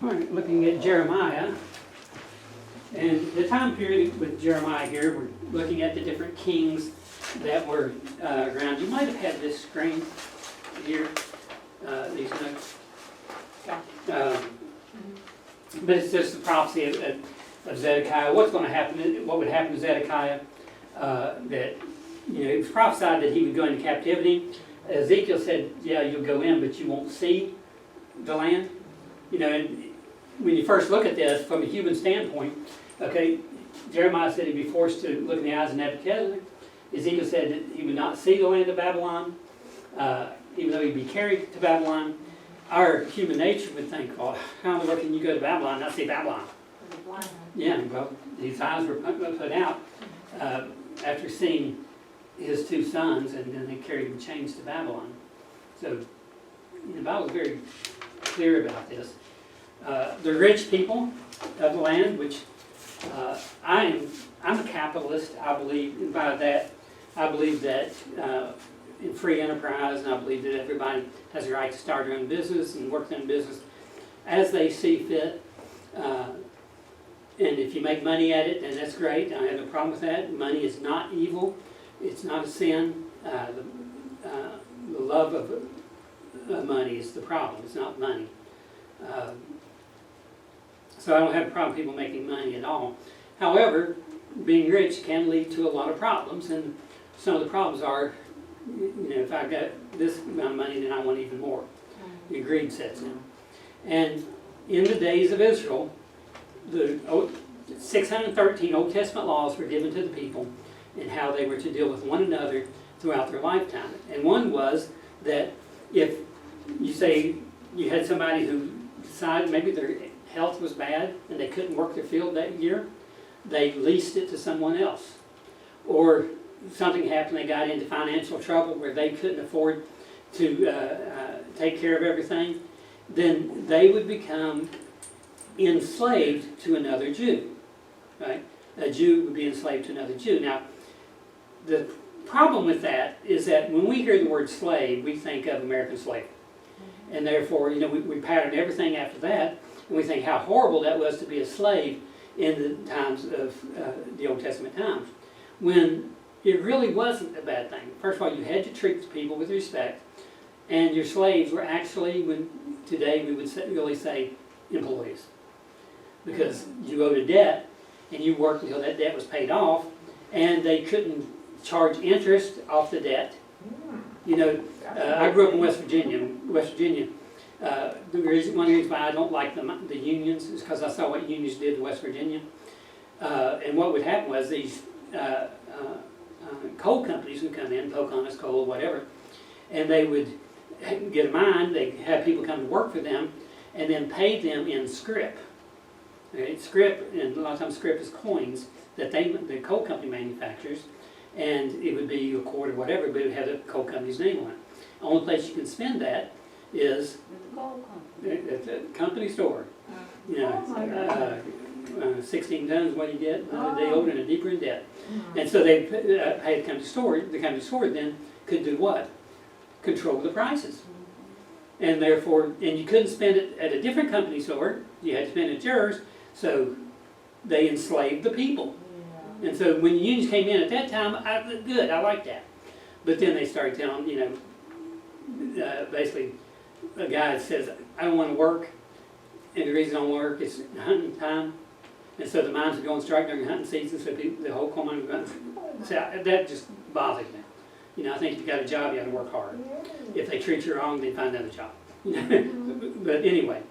All right, looking at Jeremiah, and the time period with Jeremiah here, we're looking at the different kings that were around. You might have had this screen here, these notes. But it's just the prophecy of Zedekiah. What's going to happen? What would happen to Zedekiah? That it was prophesied that he would go into captivity. Ezekiel said, "Yeah, you'll go in, but you won't see the land." And when you first look at this from a human standpoint, okay, Jeremiah said he'd be forced to look in the eyes of Nebuchadnezzar. Ezekiel said that he would not see the land of Babylon, even though he'd be carried to Babylon. Our human nature would think, well, how in the world can you go to Babylon and not see Babylon? Yeah, well, his eyes were put out after seeing his two sons, and then they carried him chains to Babylon. So the Bible is very clear about this. The rich people of the land, which I'm a capitalist. I believe, and by that, I believe that in free enterprise, and I believe that everybody has the right to start their own business and work their own business as they see fit. And if you make money at it, then that's great. I have no problem with that. Money is not evil. It's not a sin. The love of money is the problem. It's not money. So I don't have a problem with people making money at all. However, being rich can lead to a lot of problems, and some of the problems are, if I've got this amount of money, then I want even more. The greed sets in. And in the days of Israel, the 613 Old Testament laws were given to the people and how they were to deal with one another throughout their lifetime. And one was that if you say you had somebody who decided maybe their health was bad and they couldn't work their field that year, they leased it to someone else. Or something happened, they got into financial trouble where they couldn't afford to take care of everything, then they would become enslaved to another Jew. Right? A Jew would be enslaved to another Jew. Now, the problem with that is that when we hear the word slave, we think of American slavery. And therefore, we pattern everything after that, and we think how horrible that was to be a slave in the times of the Old Testament times. When it really wasn't a bad thing. First of all, you had to treat the people with respect, and your slaves were actually, today we would really say, employees. Because you owed a debt, and you worked until that debt was paid off, and they couldn't charge interest off the debt. I grew up in West Virginia. One of the reasons why I don't like the unions is because I saw what unions did to West Virginia. And what would happen was these coal companies would come in, Pocahontas Coal, whatever, and they would get a mine, they'd have people come to work for them, and then pay them in scrip. Okay? Scrip, and a lot of times scrip is coins that the coal company manufactures, and it would be a quart or whatever, but it would have the coal company's name on it. The only place you can spend that is at the company store. 16 tons, what do you get? Another day older and deeper in debt. And so they paid the company store. The company store then could do what? Control the prices. And therefore, you couldn't spend it at a different company store. You had to spend it at yours. So they enslaved the people. And so when the unions came in at that time, good, I like that. But then they started telling, basically, a guy that says, I don't want to work, and the reason I don't want to work is hunting time. And so the mines would go on strike during hunting season, so the whole coal mine would go. So that just bothers me. I think if you got a job, you got to work hard. If they treat you wrong, they find another job. But anyway,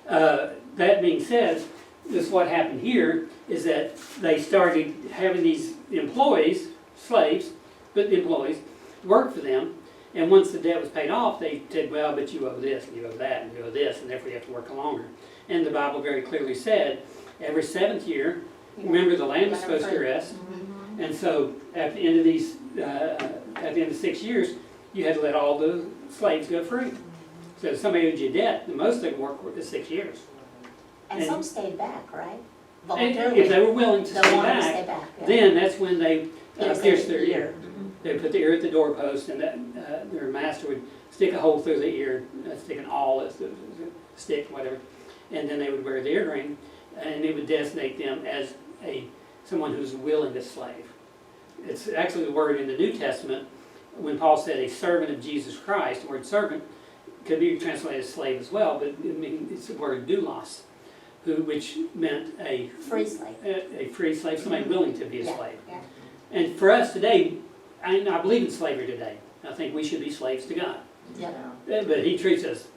that being said, this is what happened here is that they started having these employees, slaves, but employees, work for them. And once the debt was paid off, they said, well, but you owe this, and you owe that, and you owe this, and therefore you have to work longer. And the Bible very clearly said, every 7th year, remember the land is supposed to rest. And so at the end of these, at the end of 6 years, you had to let all the slaves go free. So if somebody owed you debt, the most they could work for is 6 years. And some stayed back, right? Voluntarily. If they were willing to stay back, then that's when they pierced their ear. They would put the ear at the doorpost, and their master would stick a hole through the ear, stick an awl, stick, whatever, and then they would wear the earring, and it would designate them as someone who's willing to slave. It's actually the word in the New Testament, when Paul said a servant of Jesus Christ, the word servant could be translated as slave as well, but it's the word doulos, which meant a Free slave. A free slave, somebody willing to be a Yeah, slave. yeah. And for us today, I believe in slavery today. I think we should be slaves to God. Yeah. But He treats us,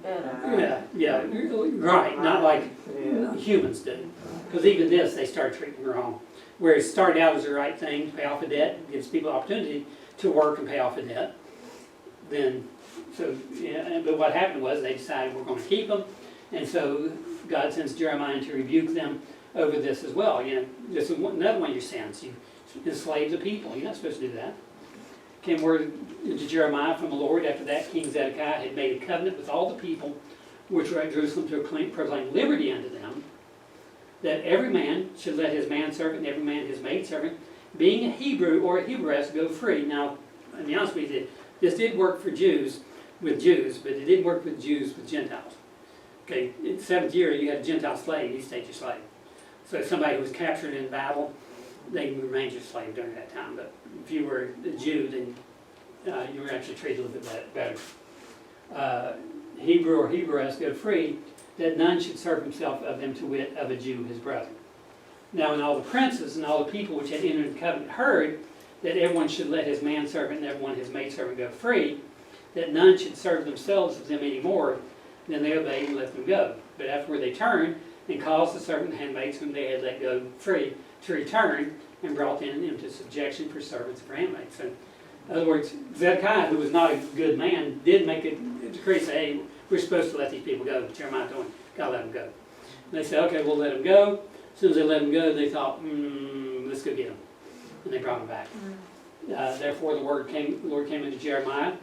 yeah, right, not like humans do. Because even this, they start treating wrong. Where it started out as the right thing, to pay off a debt, gives people opportunity to work and pay off a debt. But what happened was they decided we're going to keep them, and so God sends Jeremiah to rebuke them over this as well. This is another one of your sins. You enslave the people. You're not supposed to do that. Came word to Jeremiah from the Lord after that King Zedekiah had made a covenant with all the people which were at Jerusalem to proclaim liberty unto them, that every man should let his manservant and every man his maidservant, being a Hebrew or a Hebress, go free. Now, to be honest with you, this did work for Jews with Jews, but it didn't work with Jews with Gentiles. Okay, in the 7th year, you had a Gentile slave, you stayed your slave. So if somebody was captured in battle, they remained your slave during that time. But if you were a Jew, then you were actually treated a little bit better. Hebrew or Hebress go free, that none should serve himself of them, to wit, of a Jew his brother. Now when all the princes and all the people which had entered the covenant heard that everyone should let his manservant and everyone his maidservant go free, that none should serve themselves of them any more, then they obeyed and let them go. But afterward they turned and caused the servant and handmaids whom they had let go free to return, and brought them into subjection for servants and for handmaids. So, in other words, Zedekiah, who was not a good man, did make a decree, say, hey, we're supposed to let these people go. Jeremiah told him, gotta let them go. And they said, okay, we'll let them go. As soon as they let them go, they thought, let's go get them. And they brought them back. Therefore the Lord came unto Jeremiah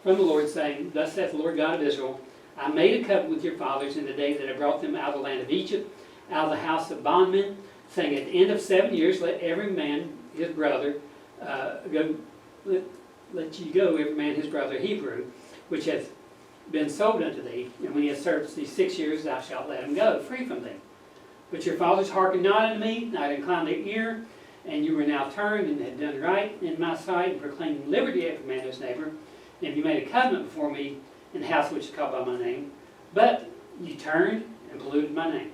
from the Lord, saying, thus saith the Lord God of Israel, I made a covenant with your fathers in the day that I brought them out of the land of Egypt, out of the house of bondmen, saying, at the end of 7 years, let every man his brother go. Let you go, every man his brother Hebrew, which hath been sold unto thee, and when he hath served these 6 years, thou shalt let him go, free from thee. But your fathers hearkened not unto me, neither inclined their ear, and you were now turned and had done right in my sight, and proclaimed liberty every man to his neighbor. And you made a covenant before me in the house which is called by my name, but you turned and polluted my name.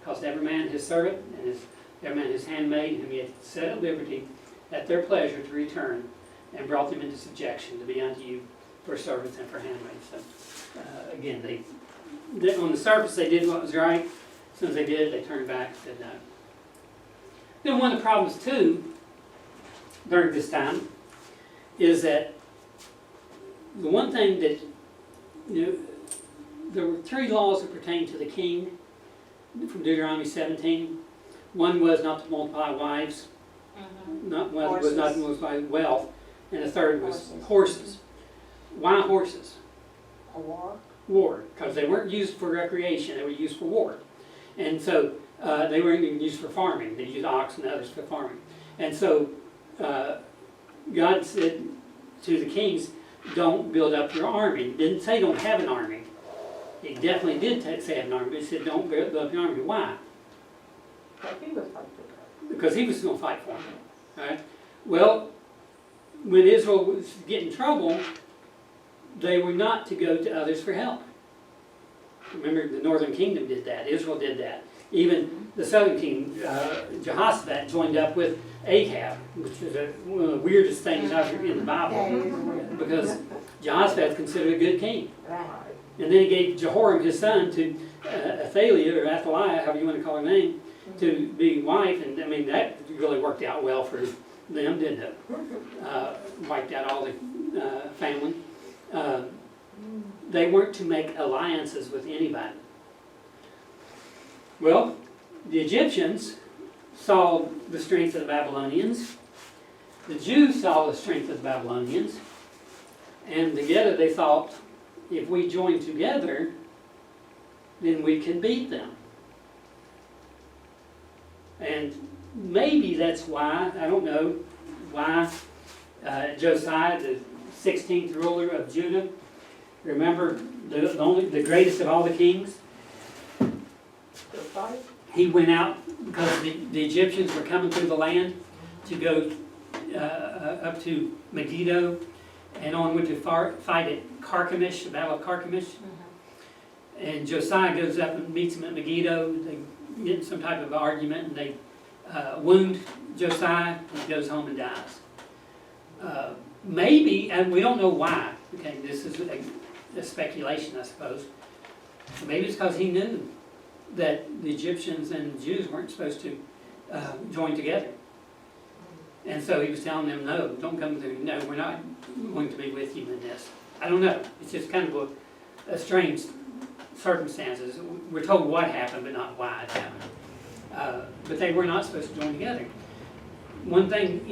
Caused every man his servant and every man his handmaid, whom he had set at liberty at their pleasure, to return, and brought them into subjection to be unto you for servants and for handmaids. So, again, they on the surface they did what was right. As soon as they did, they turned back and said no. Then one of the problems too during this time is that the one thing that there were 3 laws that pertained to the king from Deuteronomy 17. One was not to multiply wives. One was not to multiply wealth. And the third was horses. Why horses? A war? War, because they weren't used for recreation, they were used for war. And so they weren't even used for farming. They used ox and others for farming. And so God said to the kings, don't build up your army. He didn't say don't have an army. He definitely did say have an army, but he said don't build up your army. Why? Because he was going to fight for them. Right? Well, when Israel was getting in trouble, they were not to go to others for help. Remember, the northern kingdom did that. Israel did that. Even the southern king, Jehoshaphat, joined up with Ahab, which is one of the weirdest things out here in the Bible, because Jehoshaphat is considered a good king. Right. And then he gave Jehoram, his son, to Athaliah, or Athaliah, however you want to call her name, to be wife. And I mean, that really worked out well for them, didn't it? Wiped out all the family. They weren't to make alliances with anybody. Well, the Egyptians saw the strength of the Babylonians. The Jews saw the strength of the Babylonians. And together they thought, if we join together, then we can beat them. And maybe that's why, I don't know, why Josiah, the 16th ruler of Judah, remember the greatest of all the kings, He went out because the Egyptians were coming through the land to go up to Megiddo and onward to fight at Carchemish, the Battle of Carchemish. And Josiah goes up and meets him at Megiddo. They get in some type of argument and they wound Josiah, and he goes home and dies. Maybe, and we don't know why, okay, this is a speculation, I suppose. Maybe it's because he knew that the Egyptians and the Jews weren't supposed to join together. And so he was telling them, no, don't come through, no, we're not going to be with you in this. I don't know, it's just kind of a strange circumstances. We're told what happened, but not why it happened. But they were not supposed to join together. One thing,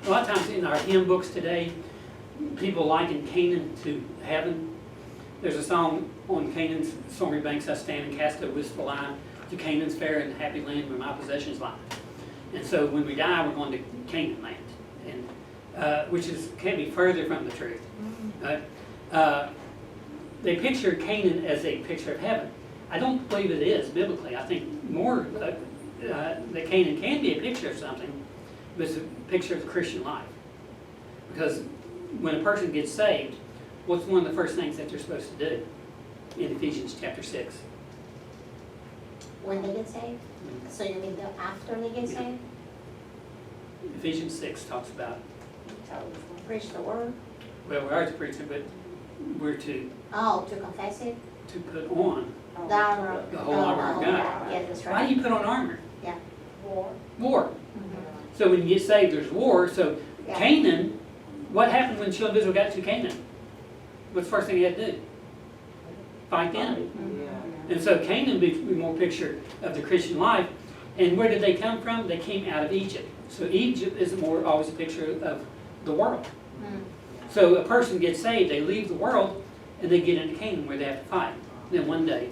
a lot of times in our hymn books today, people liken Canaan to heaven. There's a song on Canaan's stormy banks I stand and cast a wistful eye to Canaan's fair and happy land where my possessions lie. And so when we die, we're going to Canaan land, and which can't be further from the truth. They picture Canaan as a picture of heaven. I don't believe it is biblically. I think more that Canaan can be a picture of something, but it's a picture of the Christian life. Because when a person gets saved, what's one of the first things that they're supposed to do in Ephesians chapter 6? When they get saved? So you mean after they get saved? Ephesians 6 talks about, Preach the word? well, we are to preach it, but we're to To confess it? put on The armor. the whole armor of God. Yeah, that's Why right. do you put on armor? Yeah. War. So when you get saved, there's war. So Yeah. Canaan, what happened when the children of Israel got to Canaan? What's the first thing you had to do? Fight the enemy. And so Canaan be more picture of the Christian life. And where did they come from? They came out of Egypt. So Egypt is more always a picture of the world. So a person gets saved, they leave the world, and they get into Canaan where they have to fight. Then one day,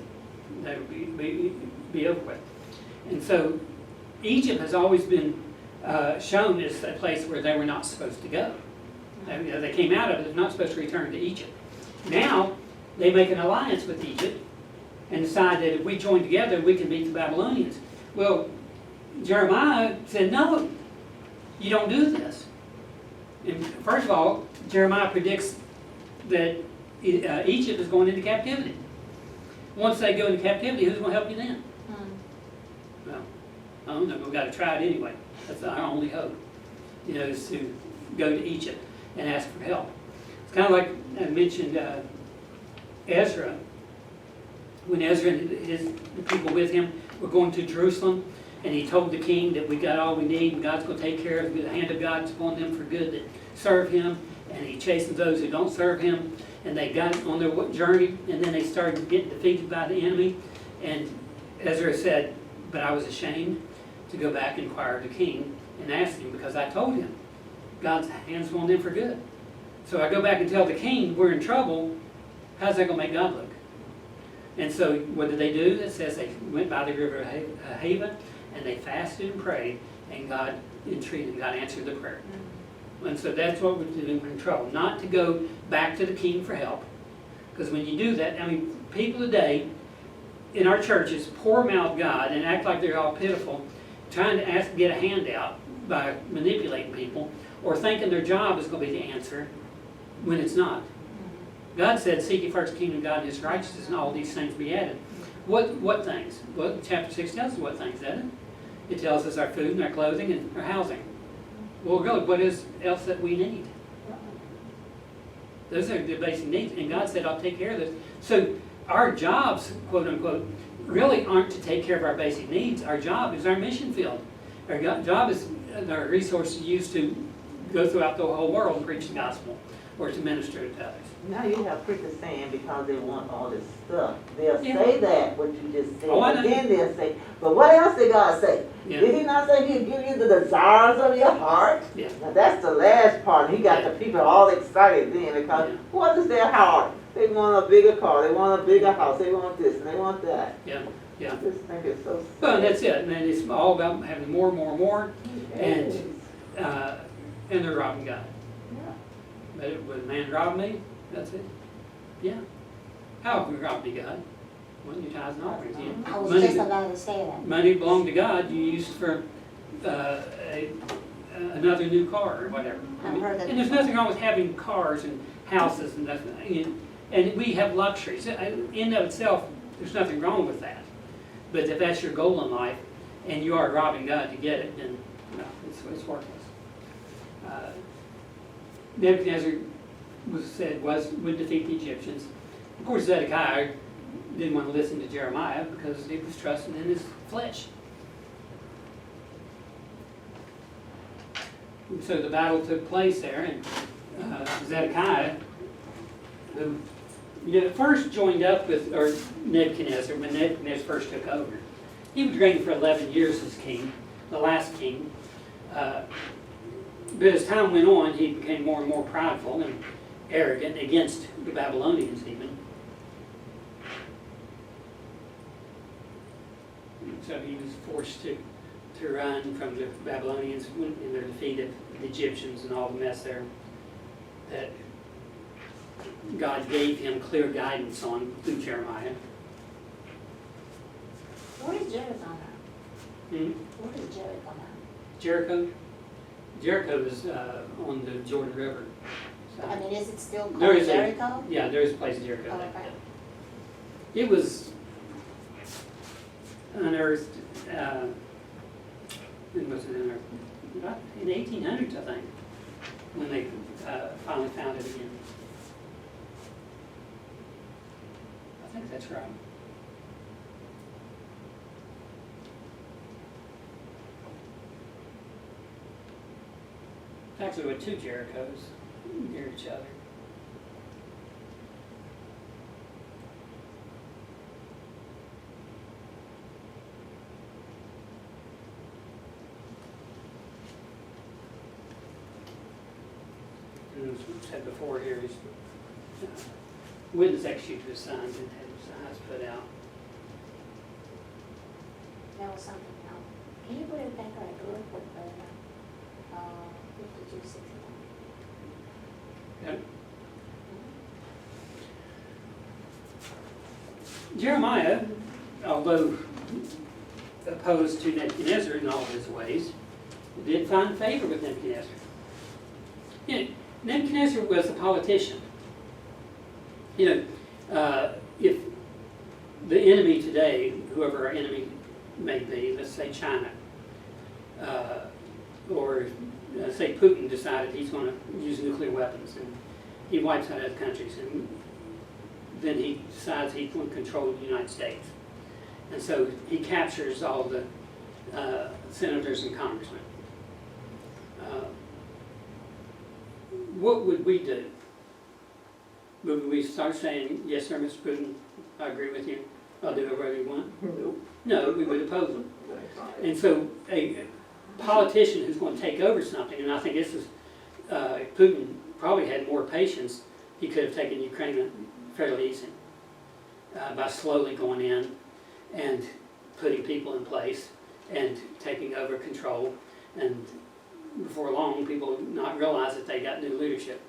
that will be over with. And so Egypt has always been shown as a place where they were not supposed to go. They came out of it, they're not supposed to return to Egypt. Now, they make an alliance with Egypt and decide that if we join together, we can beat the Babylonians. Well, Jeremiah said, no, you don't do this. And first of all, Jeremiah predicts that Egypt is going into captivity. Once they go into captivity, who's going to help you then? Well, I don't know, we've got to try it anyway. That's our only hope, is to go to Egypt and ask for help. It's kind of like I mentioned Ezra. When Ezra and the people with him were going to Jerusalem, and he told the king that we got all we need, and God's going to take care of it. The hand of God's upon them for good that serve him, and he chastens those who don't serve him. And they got on their journey, and then they started getting defeated by the enemy. And Ezra said, but I was ashamed to go back and inquire of the king and ask him, because I told him God's hand's on them for good. So I go back and tell the king we're in trouble. How's that going to make God look? And so what did they do? It says they went by the river of Haven, and they fasted and prayed, and God entreated, God answered the prayer. And so that's what we're doing when we're in trouble. Not to go back to the king for help. Because when you do that, people today in our churches poor-mouth God and act like they're all pitiful, trying to get a handout by manipulating people, or thinking their job is going to be the answer when it's not. God said, seek ye first the kingdom of God and his righteousness, and all these things be added. What things? Well, chapter 6 tells us what things, doesn't it? It tells us our food and our clothing and our housing. Well, really, what is else that we need? Those are the basic needs. And God said, I'll take care of this. So our jobs, quote unquote, really aren't to take care of our basic needs. Our job is our mission field. Our job is our resources used to go throughout the whole world and preach the gospel or to minister to others. Now you have preachers saying because they want all this stuff. They'll say that, what you just said, but then they'll say, but what else did God say? Yeah. Did he not say he'd give you the desires of your heart? Yeah. Now that's the last part. He got the people all excited then because what is their heart? They want a bigger car, they want a bigger house, they want this and they want that. Yeah. I just think it's so sad. Well, that's it. And it's all about having more, and they're robbing God. But would man rob me? That's it. Yeah. How have we robbed God? Well, your tithes and offerings. I was Money- just about to say that. Money belonged to God, you used for another new car or whatever. I've heard that And there's nothing wrong with having cars and houses and that, and we have luxuries. In and of itself, there's nothing wrong with that. But if that's your goal in life, and you are robbing God to get it, then no, it's worthless. Nebuchadnezzar would defeat the Egyptians. Of course, Zedekiah didn't want to listen to Jeremiah because he was trusting in his flesh. And so the battle took place there, and Zedekiah, who first joined up with Nebuchadnezzar when Nebuchadnezzar first took over. He was reigning for 11 years as king, the last king. But as time went on, he became more and more prideful and arrogant against the Babylonians even. And so he was forced to run from the Babylonians in their defeat of the Egyptians and all the mess there that God gave him clear guidance on through Jeremiah. Where is Jericho now? Where is Jericho now? Jericho? Jericho is on the Jordan River. So, I mean, is it still there called is Jericho? yeah, there is a place in Jericho. Oh, like okay. that. It was unearthed, when was it unearthed? About in the 1800s, I think, when they finally found it again. I think that's right. Actually, there were two Jerichos near each other. And as we said before here, is witness executed his sons and had his eyes put out. That was something else. Can you put it back right real quick, but 5261? Yep. Jeremiah, although opposed to Nebuchadnezzar in all his ways, did find favor with Nebuchadnezzar. You know, Nebuchadnezzar was a politician. You know, if the enemy today, whoever our enemy may be, let's say China, or say Putin decided he's going to use nuclear weapons and he wipes out other countries, and then he decides he's going to control the United States. And so he captures all the senators and congressmen. What would we do? Would we start saying, yes, sir, Mr. Putin, I agree with you, I'll do whatever you want? No, we would oppose him. And so a politician who's going to take over something, and I think this is, Putin probably had more patience, he could have taken Ukraine fairly easy by slowly going in and putting people in place and taking over control, and before long people not realize that they got new leadership.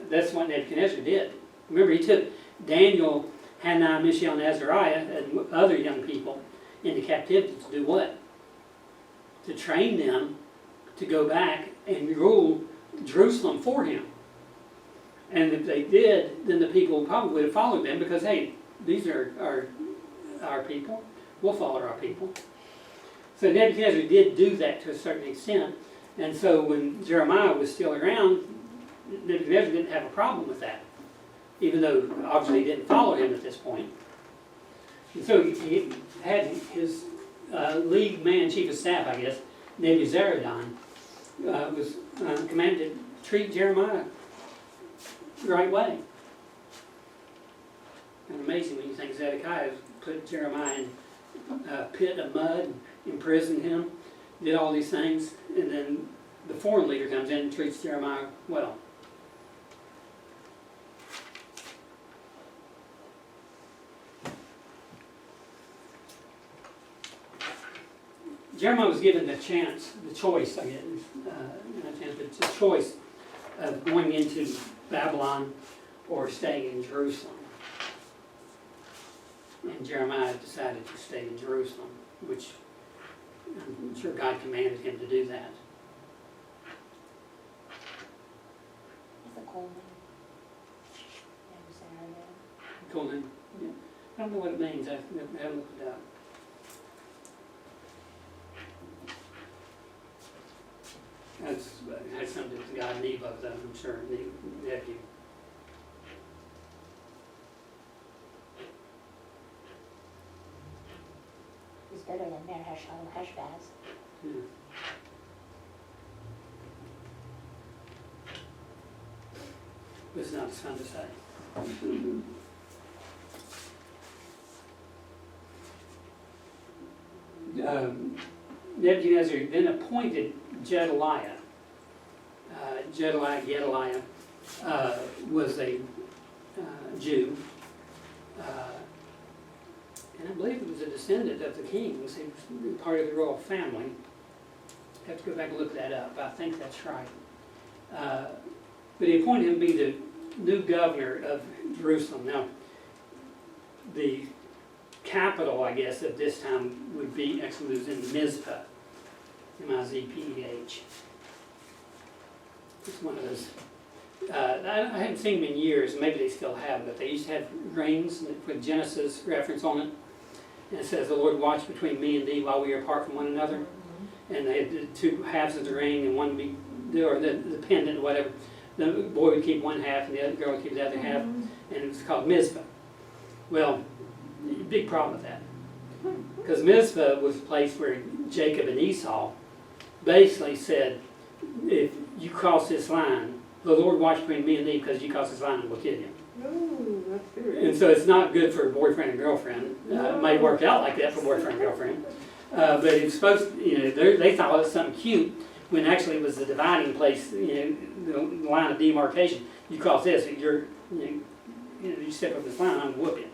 That's what Nebuchadnezzar did. Remember, he took Daniel, Hananiah, Mishael, and Azariah, and other young people into captivity to do what? To train them to go back and rule Jerusalem for him. And if they did, then the people probably would have followed them because, hey, these are our people. We'll follow our people. So Nebuchadnezzar did do that to a certain extent. And so when Jeremiah was still around, Nebuchadnezzar didn't have a problem with that, even though obviously he didn't follow him at this point. And so he had his lead man, chief of staff, I guess, Nebuzaradan, was commanded to treat Jeremiah the right way. And amazing when you think Zedekiah put Jeremiah in a pit of mud, imprisoned him, did all these things, and then the foreign leader comes in and treats Jeremiah well. Jeremiah was given the choice, I guess, not a chance, but the choice of going into Babylon or staying in Jerusalem. And Jeremiah decided to stay in Jerusalem, which I'm sure God commanded him to do that. That's a cool name. Never say I know. Cool name. Yeah. I don't know what it means. I haven't looked it up. Had something to do with God and Nebo, though, I'm sure, nephew. It's better than Mayor Heshbaz. Yeah. It's not as fun to say. Nebuchadnezzar then appointed Gedaliah. Gedaliah was a Jew, and I believe he was a descendant of the kings. He was part of the royal family. I have to go back and look that up. I think that's right. But he appointed him to be the new governor of Jerusalem. Now, the capital, I guess, at this time would be, actually was in Mizpah, M-I-Z-P-E-H. It's one of those, I haven't seen them in years, maybe they still have, but they used to have rings with Genesis reference on it. And it says, the Lord watched between me and thee while we are apart from one another. And they had the two halves of the ring, and one would be, or the pendant or whatever. The boy would keep one half, and the other girl would keep the other half, and it was called Mizpah. Well, big problem with that. Because Mizpah was a place where Jacob and Esau basically said, if you cross this line, the Lord watch between me and thee, because you cross this line, we'll kill you. Ooh, that's serious. And so it's not good for boyfriend and girlfriend. It may work out like that for boyfriend and girlfriend. But it's supposed to, they thought it was something cute, when actually it was the dividing place, the line of demarcation. You cross this, you step up this line, I'm gonna whoop you.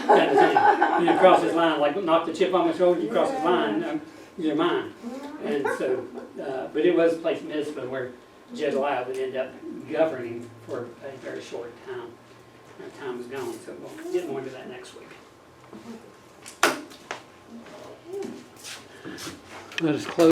Kind of thing. You cross this line, like knock the chip on my shoulder, you cross this line, you're mine. And so, but it was a place in Mizpah where Gedaliah would end up governing for a very short time. That time is gone, so we'll get more into that next week. Let us close.